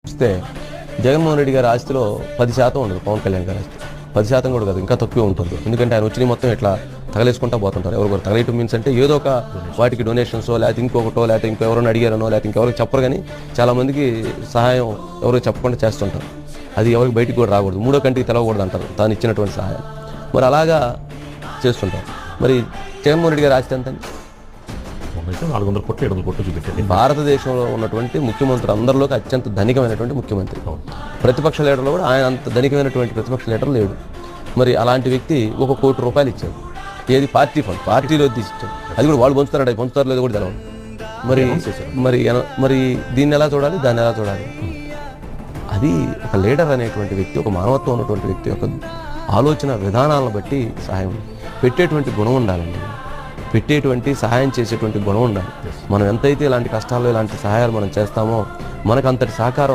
చూస్తే జగన్మోహన్ రెడ్డి గారి ఆస్తిలో 10% ఉండదు, పవన్ కళ్యాణ్ గారి ఆస్తి 10% కూడా కాదు, ఇంకా తక్కువ ఉంటుంది. ఎందుకంటే ఆయన వచ్చిన మొత్తం ఇట్లా తగలేసుకుంటా పోతుంటారు. ఎవరు తగలేయటం మీన్స్ అంటే ఏదో ఒక వాటికి డొనేషన్సో లేకపోతే ఇంకొకటో లేకపోతే ఇంకెవరైనా అడిగారనో లేకపోతే ఇంకెవరికి చెప్పరు, కానీ చాలామందికి సహాయం ఎవరికి చెప్పకుండా చేస్తుంటారు. అది ఎవరికి బయటికి కూడా రాకూడదు, మూడో కంటికి తెలవకూడదు అంటారు తాను ఇచ్చినటువంటి సహాయం. మరి అలాగా చేస్తుంటారు. మరి జగన్మోహన్ రెడ్డి గారి ఆస్తి ఎంత? 400 కోట్లు 700 కోట్లు చూపెట్టారు. భారతదేశంలో ఉన్నటువంటి ముఖ్యమంత్రి అందరిలోకి అత్యంత ధనికమైనటువంటి ముఖ్యమంత్రి. ప్రతిపక్ష లీడర్లో కూడా ఆయన అంత ధనికమైనటువంటి ప్రతిపక్ష లీడర్ లేడు. మరి అలాంటి వ్యక్తి ₹1 కోటి ఇచ్చాడు. ఏది? పార్టీ ఫండ్, పార్టీలో తీసిచ్చాడు. అది కూడా వాళ్ళు పంచుతారో లేదో కూడా తెలవదు. మరి మరి మరి దీన్ని ఎలా చూడాలి, దాన్ని ఎలా చూడాలి? అది ఒక లీడర్ అనేటువంటి వ్యక్తి, ఒక మానవత్వం ఉన్నటువంటి వ్యక్తి యొక్క ఆలోచన విధానాలను బట్టి సహాయం పెట్టేటువంటి గుణం ఉండాలండి. పెట్టేటువంటి సహాయం చేసేటువంటి గుణం ఉండాలి. మనం ఎంతైతే ఇలాంటి కష్టాల్లో ఇలాంటి సహాయాలు మనం చేస్తామో మనకు అంతటి సహకారం